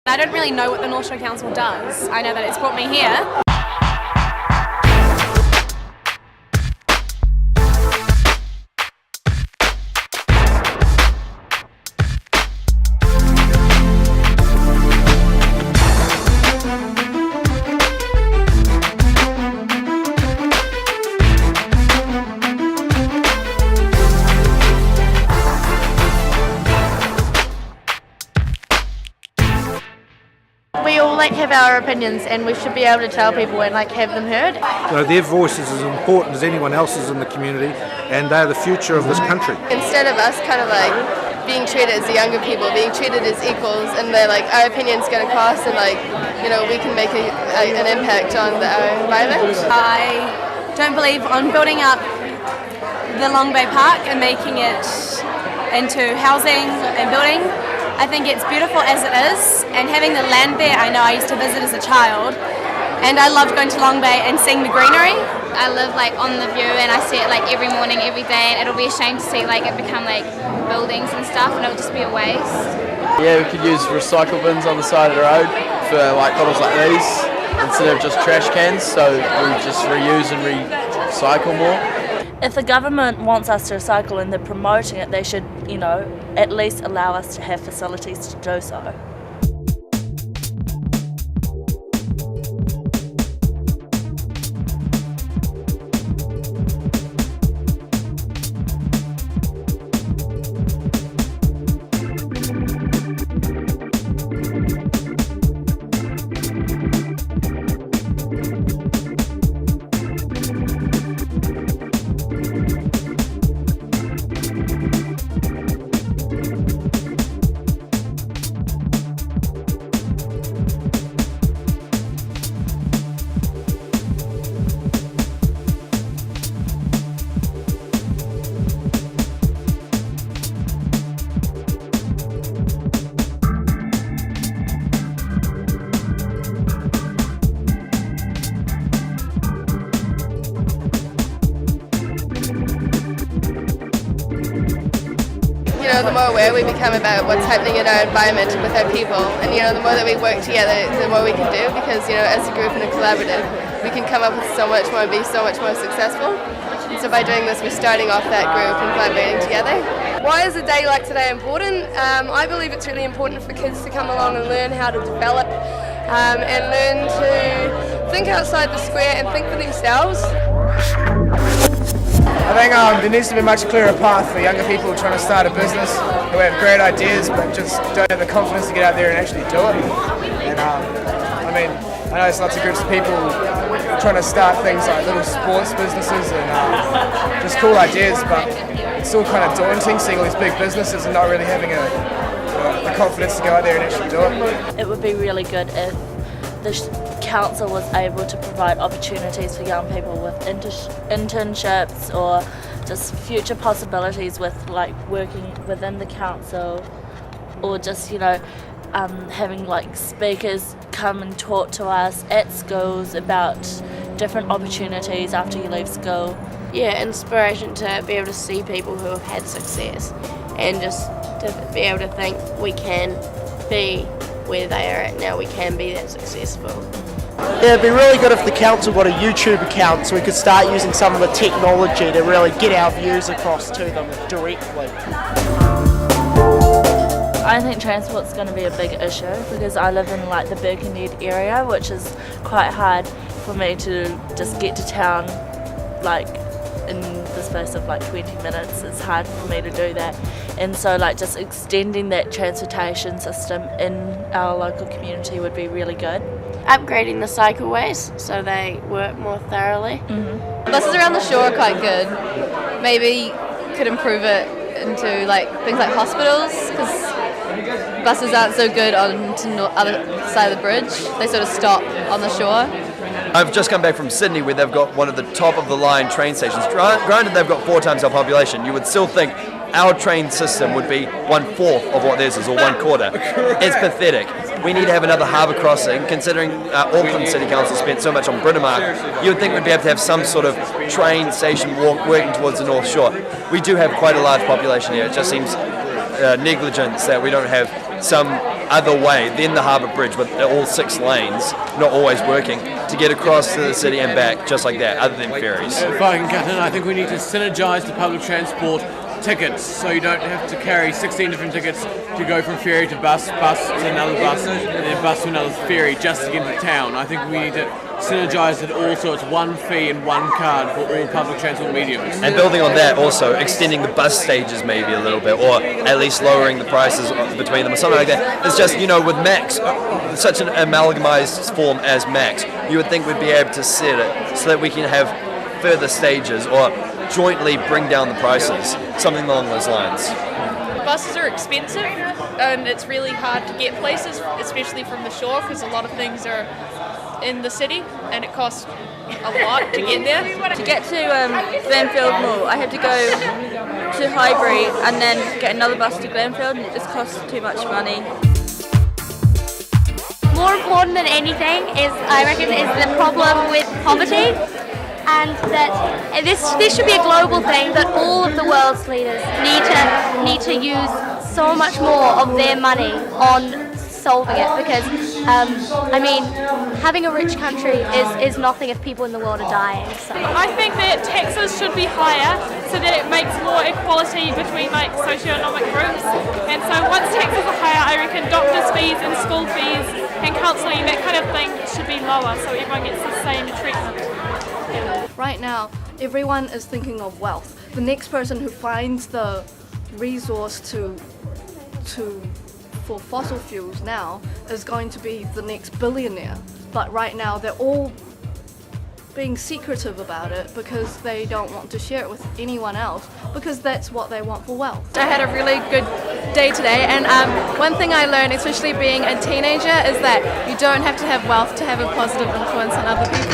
I don't really know what the North Shore Council does. I know that it's brought me here. We all have our opinions, and we should be able to tell people and have them heard. Their voice is as important as anyone else's in the community, and they're the future of this country. Instead of us being treated as the younger people, being treated as equals, and they're our opinion's going to cost, and we can make an impact on our environment. I don't believe on building up the Long Bay Park and making it into housing and building. I think it's beautiful as it is, and having the land there, I know I used to visit as a child, and I loved going to Long Bay and seeing the greenery. I live on the view, and I see it every morning, every day, and it'll be a shame to see it become buildings and stuff, and it'll just be a waste. Yeah, we could use recycle bins on the side of the road for bottles like these instead of just trash cans, so we just reuse and recycle more. If the government wants us to recycle and they're promoting it, they should, at least allow us to have facilities to do so. The more aware we become about what's happening in our environment with our people, and the more that we work together, the more we can do, because as a group and a collaborative, we can come up with so much more and be so much more successful. And so by doing this, we're starting off that group and collaborating together. Why is a day like today important? I believe it's really important for kids to come along and learn how to develop and learn to think outside the square and think for themselves. I think there needs to be a much clearer path for younger people trying to start a business who have great ideas but just don't have the confidence to get out there and actually do it. And I know there's lots of groups of people trying to start things like little sports businesses and just cool ideas, but it's still kind of daunting seeing all these big businesses and not really having the confidence to go out there and actually do it. It would be really good if the council was able to provide opportunities for young people with internships or just future possibilities with working within the council, or just having speakers come and talk to us at schools about different opportunities after you leave school. Yeah, inspiration to be able to see people who have had success and just to be able to think we can be where they are at now, we can be that successful. Yeah, it'd be really good if the council got a YouTube account so we could start using some of the technology to really get our views across to them directly. I think transport's going to be a big issue because I live in the Birkenhead area, which is quite hard for me to just get to town in the space of 20 minutes. It's hard for me to do that, and so just extending that transportation system in our local community would be really good. Upgrading the cycleways so they work more thoroughly. Mm-hmm. Buses around the shore are quite good. Maybe could improve it into things like hospitals, because buses aren't so good on the other side of the bridge. They sort of stop on the shore. I've just come back from Sydney, where they've got one of the top-of-the-line train stations. Granted, they've got 4 times our population. You would still think our train system would be 1/4 of what theirs is, or 1/4. It's pathetic. We need to have another harbour crossing. Considering Auckland City Council spent so much on Britomart, you would think we'd be able to have some sort of train station working towards the North Shore. We do have quite a large population here. It just seems negligence that we don't have some other way than the Harbour Bridge with all 6 lanes not always working to get across to the city and back just like that, other than ferries? If I can cut in, I think we need to synergise the public transport tickets so you don't have to carry 16 different tickets to go from ferry to bus to another bus, and then bus to another ferry just to get into town. I think we need to synergise it all so it's one fee and one card for all public transport mediums. And building on that, also extending the bus stages maybe a little bit, or at least lowering the prices between them or something like that. It's just, with Max, such an amalgamized form as Max, you would think we'd be able to set it so that we can have further stages or jointly bring down the prices, something along those lines. Buses are expensive and it's really hard to get places, especially from the shore, because a lot of things are in the city and it costs a lot to get there. To get to Glenfield Mall, I had to go to Highbury and then get another bus to Glenfield, and it just costs too much money. More important than anything I reckon, is the problem with poverty, and that this should be a global thing, that all of the world's leaders need to use so much more of their money on solving it, because having a rich country is nothing if people in the world are dying. So. I think that taxes should be higher so that it makes more equality between socioeconomic groups, and so once taxes are higher, I reckon doctors' fees and school fees and counselling, that kind of thing, should be lower so everyone gets the same treatment. Right now, everyone is thinking of wealth. The next person who finds the resource for fossil fuels now is going to be the next billionaire. But right now, they're all being secretive about it because they don't want to share it with anyone else, because that's what they want for wealth. I had a really good day today, and one thing I learned, especially being a teenager, is that you don't have to have wealth to have a positive influence on other people.